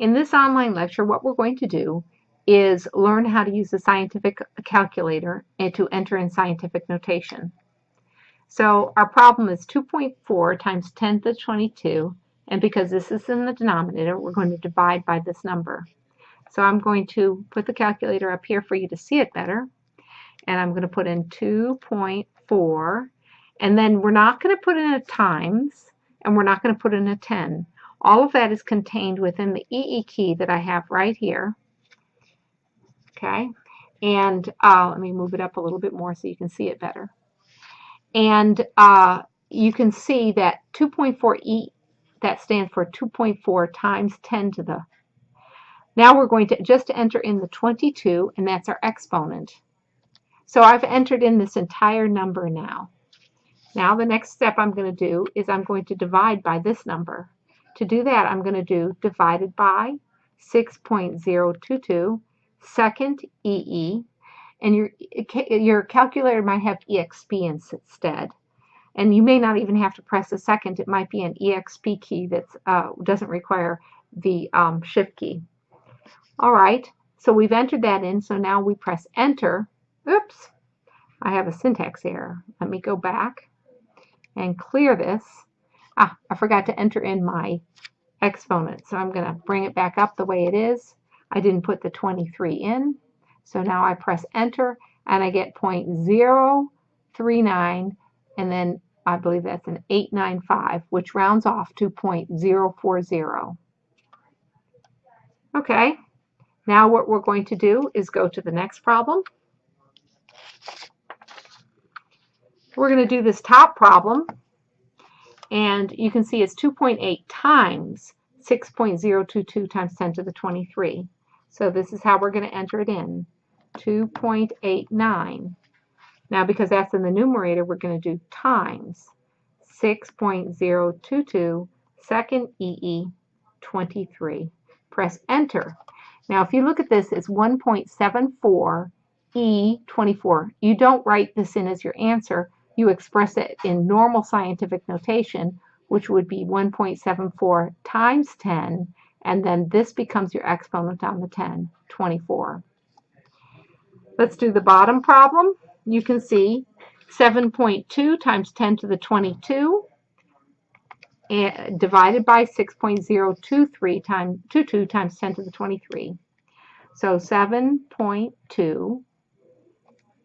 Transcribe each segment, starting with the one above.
In this online lecture, what we're going to do is learn how to use the scientific calculator and to enter in scientific notation. So our problem is 2.4 times 10 to the 22, and because this is in the denominator, we're going to divide by this number. So I'm going to put the calculator up here for you to see it better, and I'm going to put in 2.4, and then we're not going to put in a times, and we're not going to put in a 10. All of that is contained within the EE key that I have right here. Okay, and let me move it up a little bit more so you can see it better. And you can see that 2.4e, that stands for 2.4 times 10 to the. Now we're going to just enter in the 22, and that's our exponent. So I've entered in this entire number now. Now the next step I'm going to do is I'm going to divide by this number. To do that, I'm going to do divided by 6.022, second EE, and your calculator might have EXP instead. And you may not even have to press a second. It might be an EXP key that doesn't require the shift key. All right, so we've entered that in, so now we press enter. Oops, I have a syntax error. Let me go back and clear this. I forgot to enter in my exponent, so I'm going to bring it back up the way it is. I didn't put the 23 in, so now I press enter, and I get 0.039, and then I believe that's an 895, which rounds off to 0.040. Okay, now what we're going to do is go to the next problem. We're going to do this top problem, and you can see it's 2.8 times 6.022 times 10 to the 23. So this is how we're going to enter it in, 2.89. Now because that's in the numerator, we're going to do times 6.022 second EE 23. Press enter. Now if you look at this, it's 1.74 E24. You don't write this in as your answer. You express it in normal scientific notation, which would be 1.74 times 10, and then this becomes your exponent on the 10, 24. Let's do the bottom problem. You can see 7.2 times 10 to the 22 divided by 6.023 times 22 times 10 to the 23. So 7.2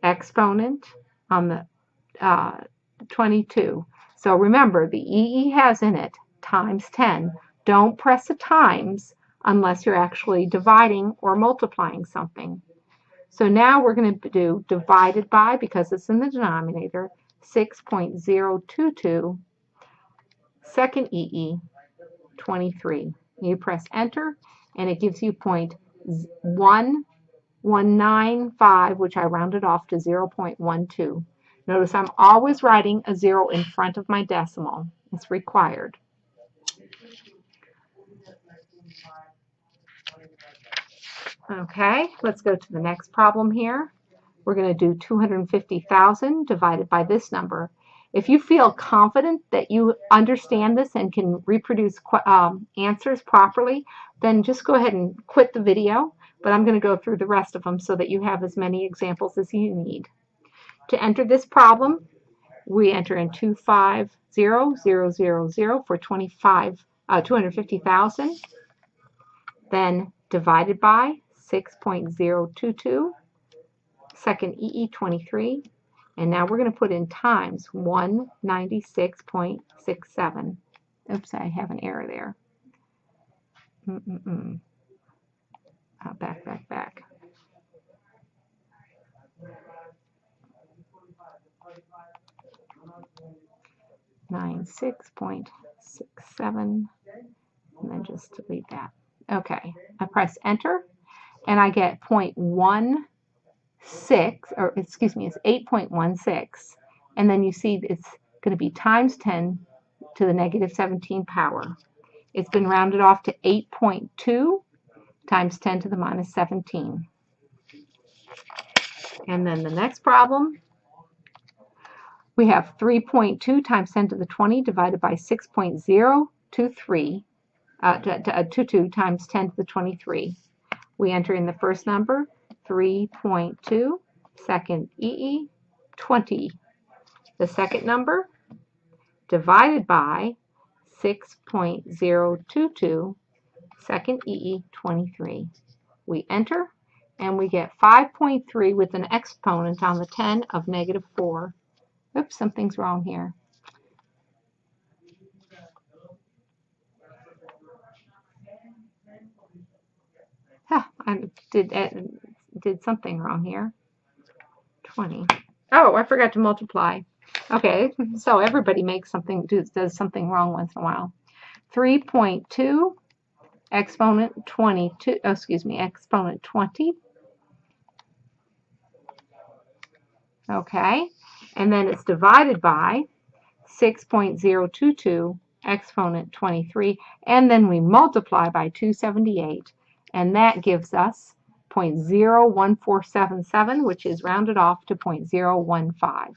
exponent on the 22. So remember, the EE has in it times 10. Don't press the times unless you're actually dividing or multiplying something. So now we're going to do divided by, because it's in the denominator, 6.022 second EE 23. You press enter, and it gives you 0.1195, which I rounded off to 0.12. Notice I'm always writing a 0 in front of my decimal. It's required. Okay, let's go to the next problem here. We're going to do 250,000 divided by this number. If you feel confident that you understand this and can reproduce answers properly, then just go ahead and quit the video. But I'm going to go through the rest of them so that you have as many examples as you need. To enter this problem, we enter in 250,000 for 250,000, then divided by 6.022, second EE 23, and now we're going to put in times 196.67. Oops, I have an error there. Back. 96.67, and then just delete that. Okay, I press enter, and I get 0.16, or excuse me, it's 8.16, and then you see it's going to be times 10 to the negative 17 power. It's been rounded off to 8.2 times 10 to the minus 17. And then the next problem, we have 3.2 times 10 to the 20 divided by 6.023 22 times 10 to the 23. We enter in the first number, 3.2, second EE, 20. The second number, divided by 6.022, second EE, 23. We enter, and we get 5.3 with an exponent on the 10 of -4. Oops, something's wrong here. I did something wrong here. 20. Oh, I forgot to multiply. Okay, so everybody makes something, does something wrong once in a while. 3.2 exponent 22, oh, excuse me, exponent 20. Okay, and then it's divided by 6.022 exponent 23, and then we multiply by 278, and that gives us 0.01477, which is rounded off to 0.015.